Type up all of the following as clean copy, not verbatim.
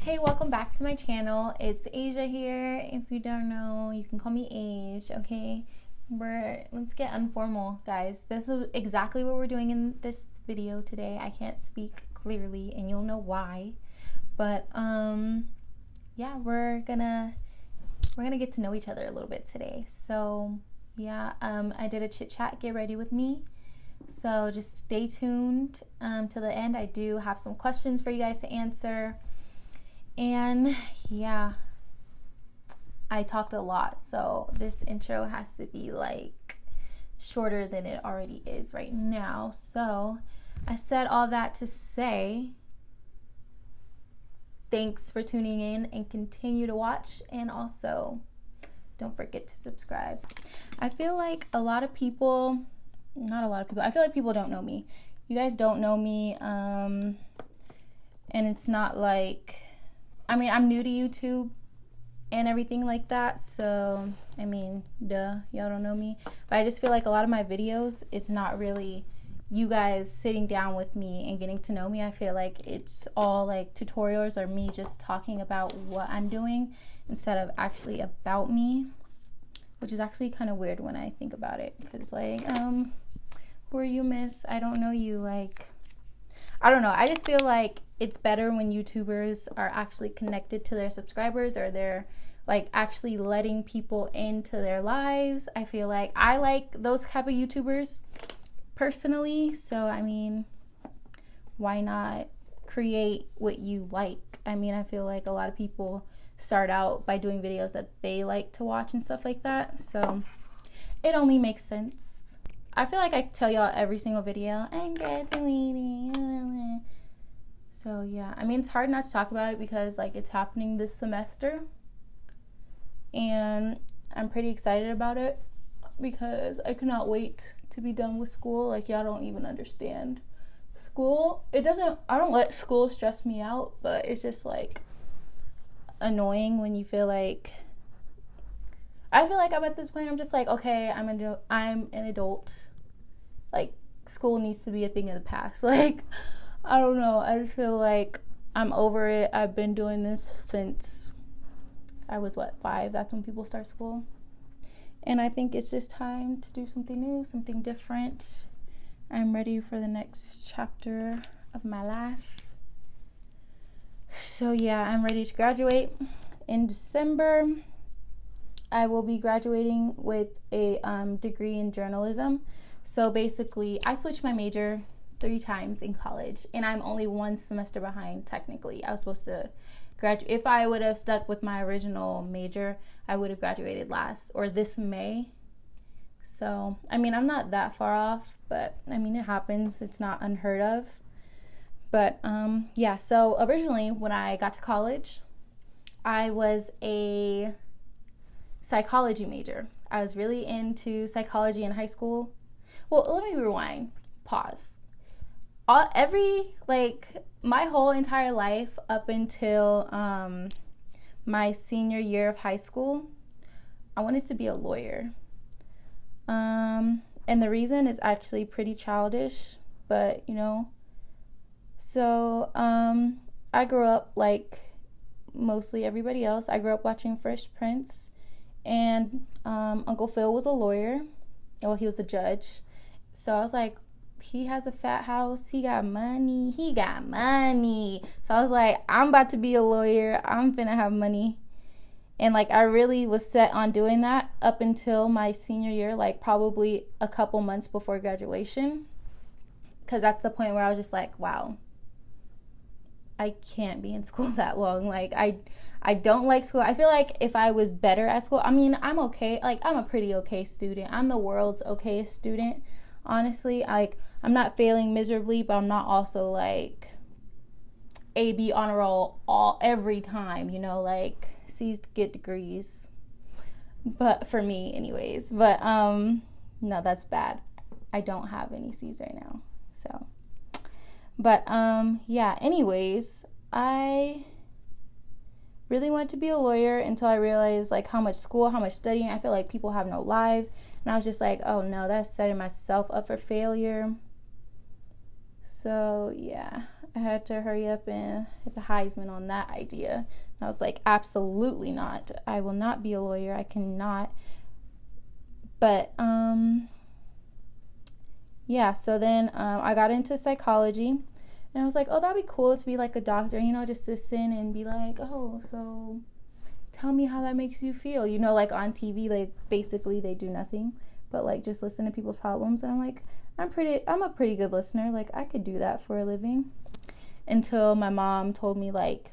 Hey, welcome back to my channel. It's Asiah here. If you don't know, you can call me Age, okay? Let's get informal, guys. This is exactly what we're doing in this video today. I can't speak clearly and you'll know why. But yeah, we're gonna get to know each other a little bit today. So yeah, I did a chit chat. Get ready with me. So just stay tuned to the end. I do have some questions for you guys to answer. And yeah, I talked a lot, so this intro has to be like shorter than it already is right now. So I said all that to say thanks for tuning in and continue to watch, and also don't forget to subscribe. I feel like not a lot of people, I feel like people don't know me. You guys don't know me, and it's not like, I mean, I'm new to YouTube and everything like that, so, I mean, duh, y'all don't know me. But I just feel like a lot of my videos, it's not really you guys sitting down with me and getting to know me. I feel like it's all like tutorials or me just talking about what I'm doing instead of actually about me, which is actually kind of weird when I think about it, because like, who are you, miss? I don't know you. Like, I don't know. I just feel like it's better when YouTubers are actually connected to their subscribers, or they're like actually letting people into their lives. I feel like I like those type of YouTubers personally. So, I mean, why not create what you like? I mean, I feel like a lot of people start out by doing videos that they like to watch and stuff like that. So it only makes sense. I feel like I tell y'all every single video, I'm graduating. So yeah, I mean, it's hard not to talk about it because like it's happening this semester, and I'm pretty excited about it because I cannot wait to be done with school. Like, y'all don't even understand. School, I don't let school stress me out, but it's just like annoying when you feel like, I feel like I'm at this point, I'm just like, okay, I'm an adult. Like, school needs to be a thing of the past. Like, I don't know. I just feel like I'm over it. I've been doing this since I was, 5? That's when people start school. And I think it's just time to do something new, something different. I'm ready for the next chapter of my life. So yeah, I'm ready to graduate in December. I will be graduating with a degree in journalism. So basically, I switched my major 3 times in college, and I'm only 1 semester behind technically. I was supposed to graduate. If I would have stuck with my original major, I would have graduated this May. So, I mean, I'm not that far off, but I mean, it happens. It's not unheard of. But yeah, so originally when I got to college, I was a psychology major. I was really into psychology in high school. Well, let me rewind. Pause. My whole entire life up until my senior year of high school, I wanted to be a lawyer. And the reason is actually pretty childish, but you know. So I grew up like mostly everybody else. I grew up watching Fresh Prince, and Uncle Phil was a lawyer. Well, he was a judge. So I was like, he has a fat house, he got money. So I was like, I'm about to be a lawyer, I'm finna have money. And like, I really was set on doing that up until my senior year, like probably a couple months before graduation, because that's the point where I was just like, wow, I can't be in school that long. Like, I don't like school. I feel like if I was better at school, I mean, I'm okay. Like, I'm a pretty okay student. I'm the world's okayest student. Honestly, like, I'm not failing miserably, but I'm not also like A, B honor roll every time, you know, like C's get degrees. But for me anyways, but no, that's bad. I don't have any C's right now. So, but yeah, anyways, I really wanted to be a lawyer until I realized like how much school, how much studying. I feel like people have no lives. And I was just like, oh no, that's setting myself up for failure. So yeah, I had to hurry up and hit the Heisman on that idea. And I was like, absolutely not. I will not be a lawyer. I cannot. But, yeah, so then I got into psychology. And I was like, oh, that'd be cool to be like a doctor, you know, just listen and be like, oh, so tell me how that makes you feel. You know, like on TV, like basically they do nothing but like just listen to people's problems. And I'm like, I'm a pretty good listener. Like I could do that for a living. Until my mom told me like,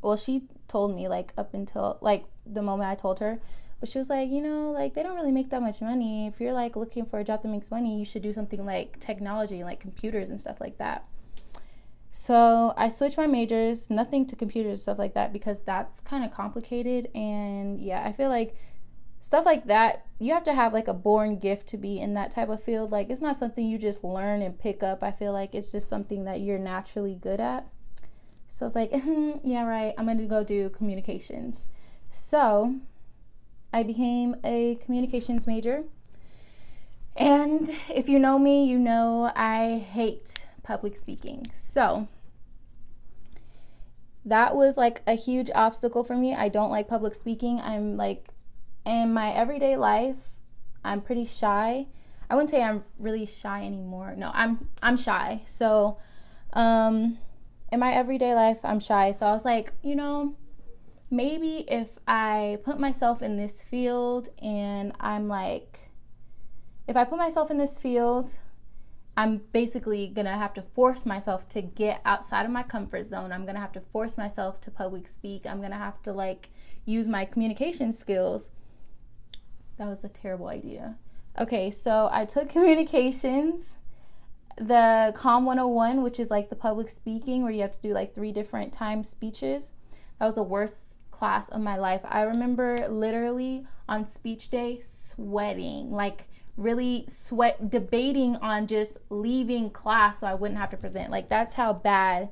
well, she told me like up until like the moment I told her, but she was like, you know, like they don't really make that much money. If you're like looking for a job that makes money, you should do something like technology, like computers and stuff like that. So I switched my majors, nothing to computers and stuff like that, because that's kind of complicated. And yeah, I feel like stuff like that, you have to have like a born gift to be in that type of field. Like it's not something you just learn and pick up. I feel like it's just something that you're naturally good at. So it's like, yeah, right, I'm going to go do communications. So I became a communications major. And if you know me, you know I hate public speaking. So that was like a huge obstacle for me. I don't like public speaking. I'm like, in my everyday life, I'm pretty shy. I wouldn't say I'm really shy anymore. No, I'm shy. So in my everyday life, I'm shy. So I was like, you know, maybe if I put myself in this field and I'm like, if I put myself in this field, I'm basically going to have to force myself to get outside of my comfort zone. I'm going to have to force myself to public speak. I'm going to have to like use my communication skills. That was a terrible idea. Okay, so I took communications, the COM 101, which is like the public speaking where you have to do like 3 different time speeches. That was the worst class of my life. I remember literally on speech day sweating, like really debating on just leaving class so I wouldn't have to present. Like that's how bad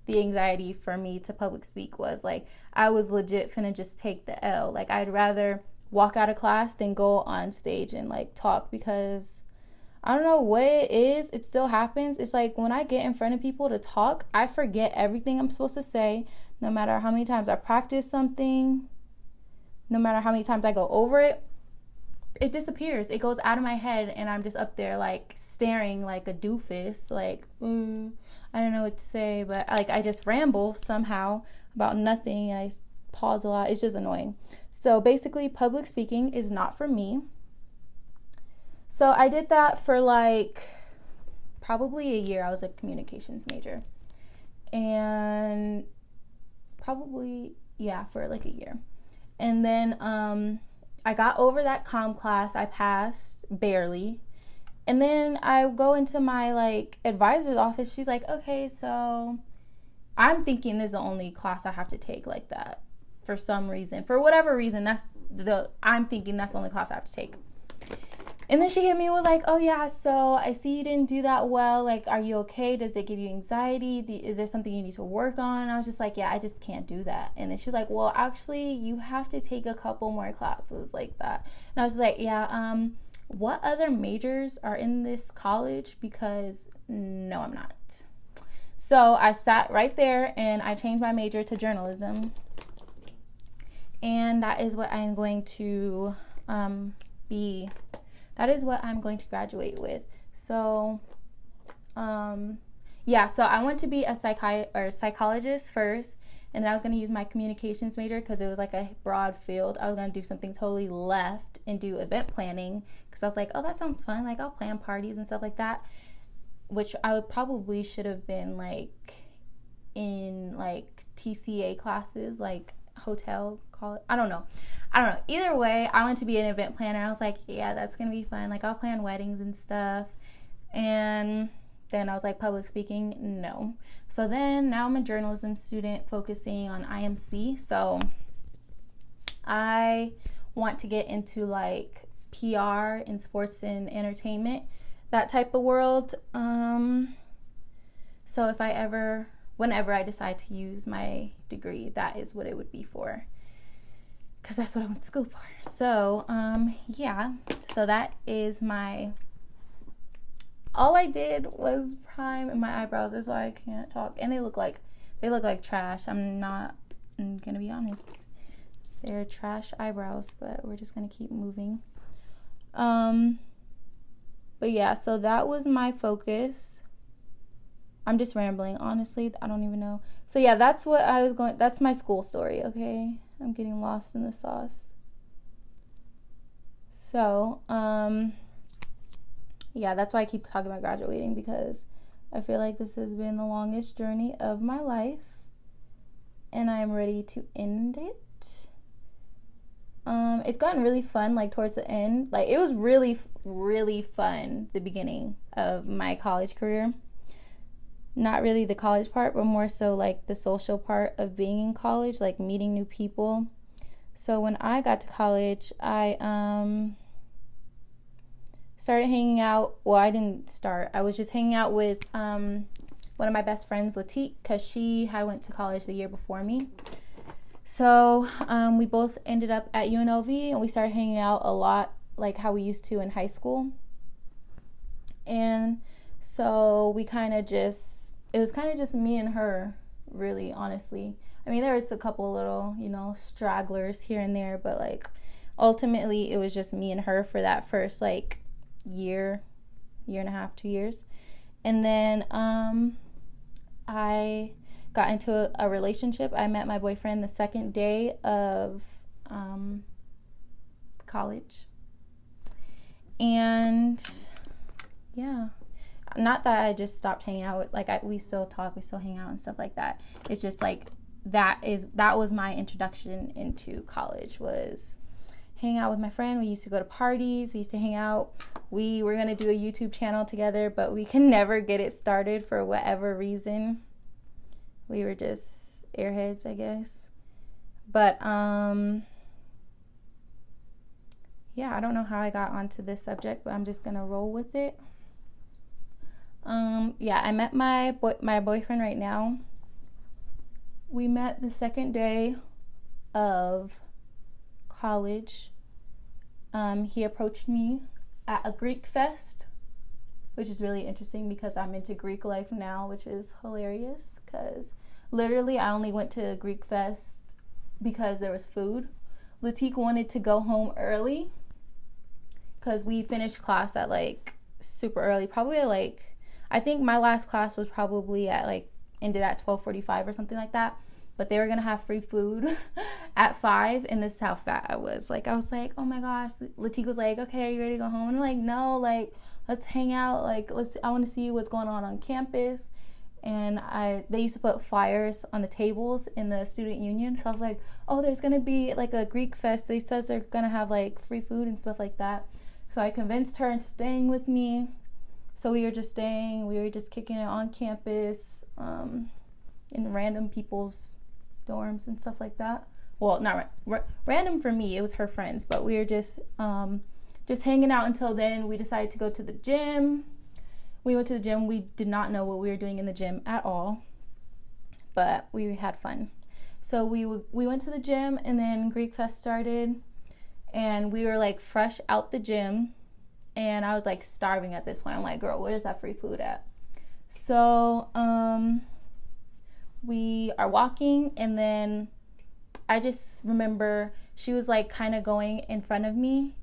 the anxiety for me to public speak was. Like I was legit finna just take the L. Like I'd rather walk out of class than go on stage and like talk, because I don't know what it is. It still happens. It's like when I get in front of people to talk, I forget everything I'm supposed to say, no matter how many times I practice something, no matter how many times I go over it. It disappears. It goes out of my head and I'm just up there like staring like a doofus, like I don't know what to say, but like I just ramble somehow about nothing and I pause a lot. It's just annoying. So basically public speaking is not for me. So I did that for like probably a year. I was a communications major. And probably, yeah, for like a year. And then I got over that comm class. I passed barely. And then I go into my like advisor's office. She's like, okay, so I'm thinking this is the only class I have to take like that for some reason. For whatever reason, I'm thinking that's the only class I have to take. And then she hit me with like, oh yeah, so I see you didn't do that well. Like, are you okay? Does it give you anxiety? Is there something you need to work on? And I was just like, yeah, I just can't do that. And then she was like, well, actually, you have to take a couple more classes like that. And I was like, yeah, what other majors are in this college? Because no, I'm not. So I sat right there and I changed my major to journalism. And that is what I'm going to that is what I'm going to graduate with. So, yeah, so I went to be a psychologist first, and then I was going to use my communications major because it was like a broad field. I was going to do something totally left and do event planning because I was like, oh, that sounds fun. Like, I'll plan parties and stuff like that, which I would probably should have been like in like TCA classes, like hotel college. I don't know. Either way, I went to be an event planner. I was like, yeah, that's gonna be fun. Like, I'll plan weddings and stuff. And then I was like, public speaking, no. So then now I'm a journalism student focusing on IMC. So I want to get into like PR and sports and entertainment, that type of world. So if whenever I decide to use my degree, that is what it would be for, because that's what I went to school for. So yeah, so that is my all I did was prime in my eyebrows. That's why I can't talk. And they look like trash. I'm gonna be honest. They're trash eyebrows, but we're just gonna keep moving. But yeah, so that was my focus. I'm just rambling, honestly. I don't even know. So yeah, that's my school story, okay? I'm getting lost in the sauce. So, yeah, that's why I keep talking about graduating, because I feel like this has been the longest journey of my life, and I'm ready to end it. It's gotten really fun, like, towards the end. Like, it was really, really fun, the beginning of my college career. Not really the college part, but more so, like, the social part of being in college, like, meeting new people. So when I got to college, I started hanging out. Well, I didn't start. I was just hanging out with one of my best friends, Latique, because she had went to college the year before me. So we both ended up at UNLV, and we started hanging out a lot, like how we used to in high school. And so we it was kind of just me and her, really, honestly. I mean, there was a couple little, stragglers here and there, but, like, ultimately it was just me and her for that first, like, year and a half, 2 years. And then I got into a relationship. I met my boyfriend the second day of college. And yeah, not that I just stopped hanging out with, like, we still talk, we still hang out and stuff like that. It's just like that was my introduction into college, was hang out with my friend. We used to go to parties, we used to hang out. We were going to do a YouTube channel together, but we can never get it started for whatever reason. We were just airheads, I guess. But yeah, I don't know how I got onto this subject, but I'm just gonna roll with it. Yeah, I met my boyfriend right now. We met the second day of college. He approached me at a Greek fest, which is really interesting because I'm into Greek life now, which is hilarious because literally I only went to Greek fest because there was food. Latique wanted to go home early because we finished class at, like, super early, probably at, like, I think my last class was probably at, like, ended at 12:45 or something like that. But they were going to have free food at 5, and this is how fat I was. Like, I was like, oh my gosh. Latique was like, okay, are you ready to go home? And I'm like, no, like, let's hang out. Like, I want to see what's going on campus. And they used to put flyers on the tables in the student union. So I was like, oh, there's going to be, like, a Greek fest. They says they're going to have, like, free food and stuff like that. So I convinced her into staying with me. So we were just staying. We were just kicking it on campus in random people's dorms and stuff like that. Well, not random for me. It was her friends. But we were just hanging out until then. We decided to go to the gym. We went to the gym. We did not know what we were doing in the gym at all. But we had fun. So we went to the gym, and then Greek Fest started. And we were, like, fresh out the gym. And I was, like, starving at this point. I'm like, girl, where's that free food at? So we are walking, and then I just remember she was, like, kind of going in front of me.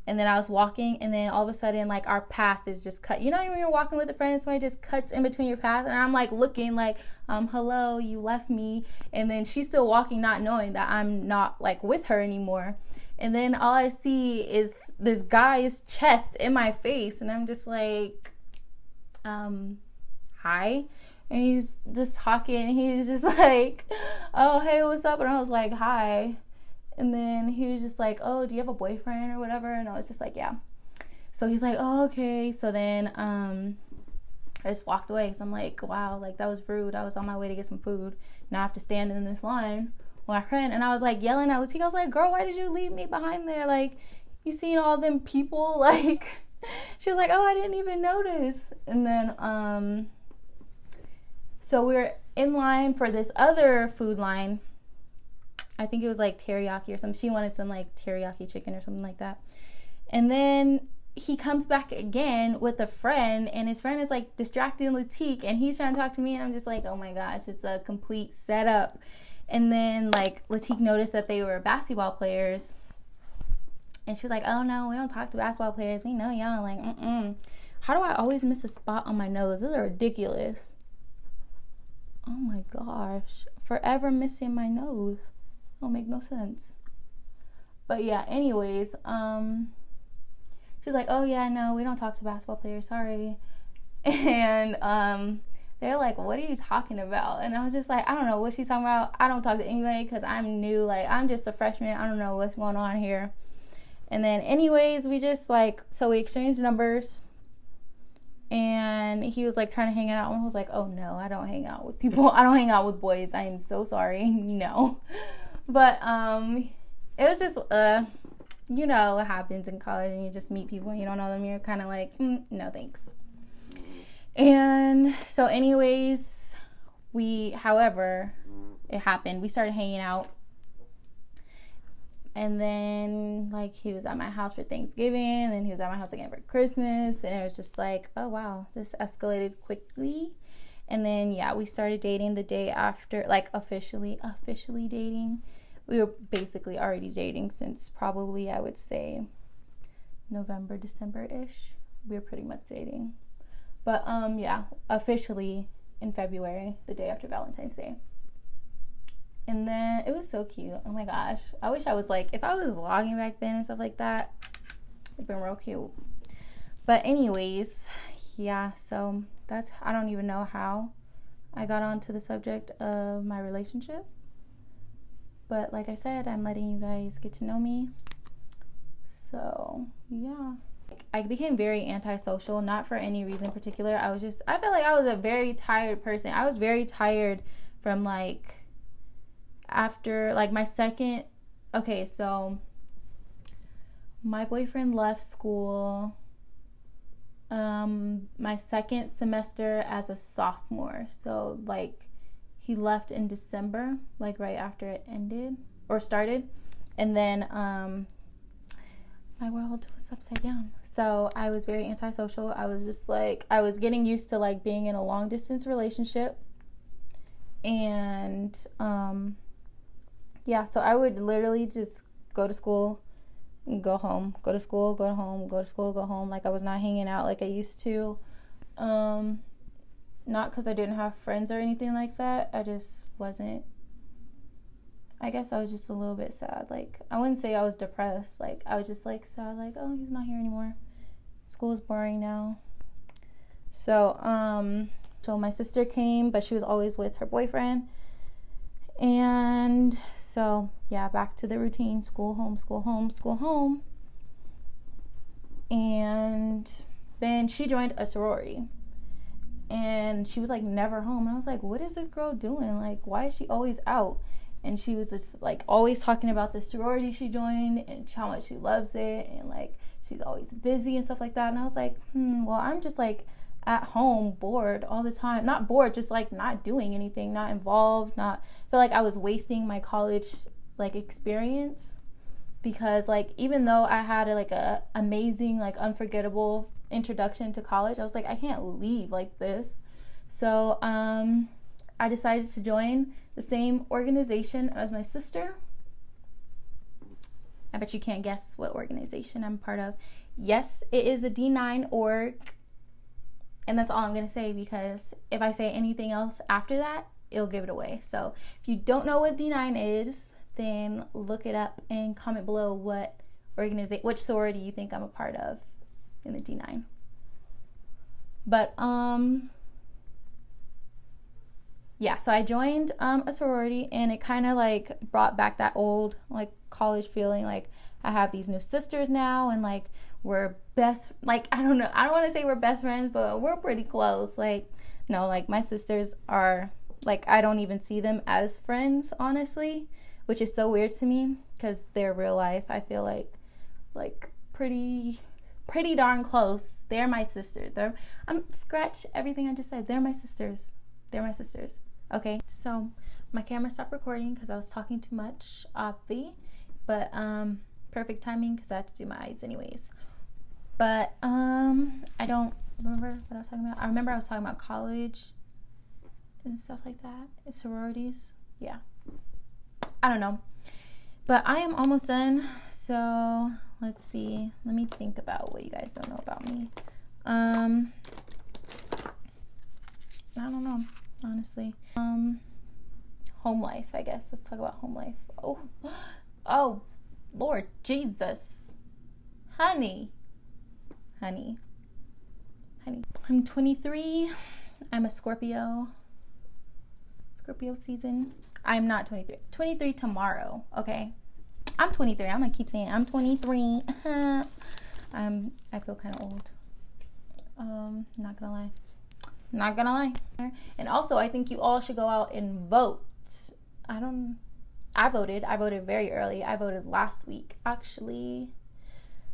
And then I was walking, and then all of a sudden, like, our path is just cut. You know when you're walking with a friend, somebody just cuts in between your path? And I'm, like, looking like, hello, you left me. And then she's still walking, not knowing that I'm not, like, with her anymore. And then all I see is this guy's chest in my face. And I'm just like, hi. And he's just talking. He's just like, oh, hey, what's up? And I was like, hi. And then he was just like, oh, do you have a boyfriend or whatever? And I was just like, yeah. So he's like, oh, okay. So then I just walked away because I'm like, wow, like, that was rude. I was on my way to get some food. Now I have to stand in this line with my friend. And I was, like, yelling at Latika. I was like, girl, why did you leave me behind there? Like, you seen all them people? Like, she was like, oh, I didn't even notice. And then so we were in line for this other food line. I think it was, like, teriyaki or something. She wanted some, like, teriyaki chicken or something like that. And then he comes back again with a friend, and his friend is like distracting Latique, and he's trying to talk to me, and I'm just like, oh my gosh, it's a complete setup. And then like Latique noticed that they were basketball players, and she was like, oh no, we don't talk to basketball players, we know y'all. Like, how do I always miss a spot on my nose? This is ridiculous. Oh my gosh, forever missing my nose. Don't make no sense. But yeah, anyways, she's like, oh yeah, no, we don't talk to basketball players, sorry. And they're like, what are you talking about? And I was just like, I don't know what she's talking about. I don't talk to anybody because I'm new. Like, I'm just a freshman. I don't know what's going on here. And then anyways, we just like, so we exchanged numbers. And he was like trying to hang out. And I was like, oh no, I don't hang out with people. I don't hang out with boys. I am so sorry. No. But it was just, you know what happens in college, and you just meet people and you don't know them. You're kind of like, no thanks. And so anyways, however, it happened. We started hanging out. And then, like, he was at my house for Thanksgiving, and then he was at my house again for Christmas, and it was just like, oh, wow, this escalated quickly. And then, yeah, we started dating the day after, like, officially dating. We were basically already dating since probably, I would say, November, December-ish. We were pretty much dating. But, yeah, officially in February, the day after Valentine's Day. And then it was so cute. Oh my gosh. I wish I was like, if I was vlogging back then and stuff like that, it'd been real cute. But anyways, yeah, so that's, I don't even know how I got onto the subject of my relationship. But like I said, I'm letting you guys get to know me. So, yeah. I became very antisocial, not for any reason in particular. I felt like I was a very tired person. I was very tired from like, after like so my boyfriend left school my second semester as a sophomore. So like he left in December, like right after it ended or started. And then my world was upside down. So I was very antisocial. I was just like, I was getting used to like being in a long distance relationship. And yeah, so I would literally just go to school and go home, go to school, go home, go to school, go home. Like I was not hanging out like I used to. Not because I didn't have friends or anything like that. I just wasn't. I guess I was just a little bit sad. Like, I wouldn't say I was depressed. Like, I was just like sad, like, oh, he's not here anymore. School is boring now. So my sister came, but she was always with her boyfriend. And so, yeah, back to the routine. School, home, school, home, school, home. And then she joined a sorority. And she was, like, never home. And I was like, what is this girl doing? Like, why is she always out? And she was just, like, always talking about the sorority she joined and how much she loves it. And, like, she's always busy and stuff like that. And I was like, well, I'm just, like, at home bored all the time. Not bored, just like not doing anything, not involved, not feel like I was wasting my college like experience, because like even though I had a amazing, like unforgettable introduction to college, I was like, I can't leave like this. So I decided to join the same organization as my sister. I bet you can't guess what organization I'm part of. Yes, it is a D9 org. And that's all I'm going to say, because if I say anything else after that, it'll give it away. So if you don't know what D9 is, then look it up and comment below which sorority you think I'm a part of in the D9. But, yeah, so I joined a sorority, and it kind of like brought back that old like college feeling. Like I have these new sisters now, and like we're I don't know, I don't want to say we're best friends, but we're pretty close. Like, no, like my sisters are like, I don't even see them as friends, honestly, which is so weird to me, because they're real life. I feel like pretty darn close. They're my sister. Scratch everything I just said. They're my sisters. Okay, so my camera stopped recording because I was talking too much, obvi, but perfect timing because I had to do my eyes anyways. But I don't remember what I was talking about. I remember I was talking about college and stuff like that. And sororities. Yeah. I don't know. But I am almost done. So let's see. Let me think about what you guys don't know about me. I don't know, honestly. Home life, I guess. Let's talk about home life. Oh, Lord Jesus. Honey. I'm 23. I'm a Scorpio. Scorpio season. I'm not 23. 23 tomorrow, okay? I'm 23. I'm gonna keep saying I'm 23. I feel kind of old. Not gonna lie. And also, I think you all should go out and vote. I voted very early. I voted last week, actually.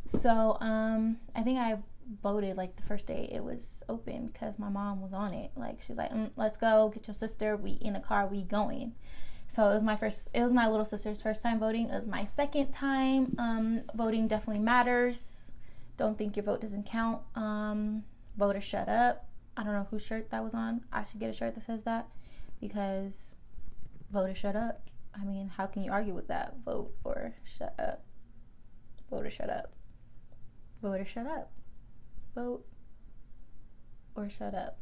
So, I think I voted like the first day it was open because my mom was on it. Like, she's like, let's go get your sister. We in the car, we going. So it was my little sister's first time voting. It was my second time. Voting definitely matters. Don't think your vote doesn't count. Vote or shut up. I don't know whose shirt that was on. I should get a shirt that says that, because vote or shut up. I mean, how can you argue with that? Vote or shut up. Vote or shut up. Vote or shut up. Vote or shut up.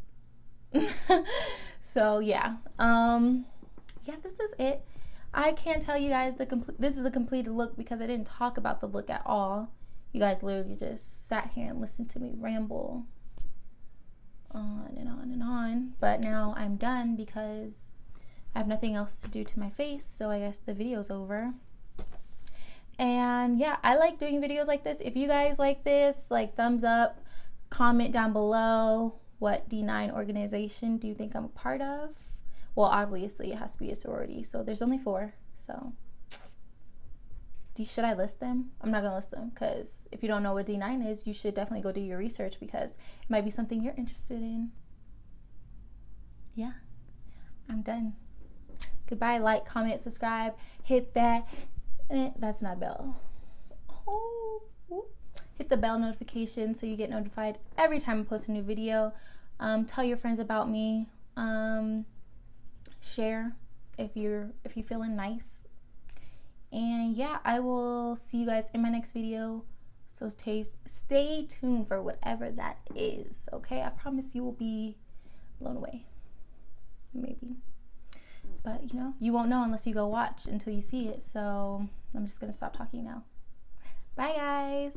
So yeah. Yeah, this is it. I can't tell you guys this is the completed look because I didn't talk about the look at all. You guys literally just sat here and listened to me ramble on and on and on. But now I'm done because I have nothing else to do to my face, so I guess the video's over. And yeah, I like doing videos like this. If you guys like this, like, thumbs up, comment down below what D9 organization do you think I'm a part of. Well, obviously it has to be a sorority, so there's only 4. So should I list them? I'm not gonna list them, because if you don't know what D9 is, you should definitely go do your research, because it might be something you're interested in. Yeah, I'm done. Goodbye. Like, comment, subscribe, hit that. That's not a bell. Hit the bell notification so you get notified every time I post a new video. Tell your friends about me. Share if you're feeling nice. And yeah, I will see you guys in my next video. So stay tuned for whatever that is. Okay, I promise you will be blown away. Maybe. But you won't know unless you go watch until you see it. So I'm just gonna stop talking now. Bye, guys.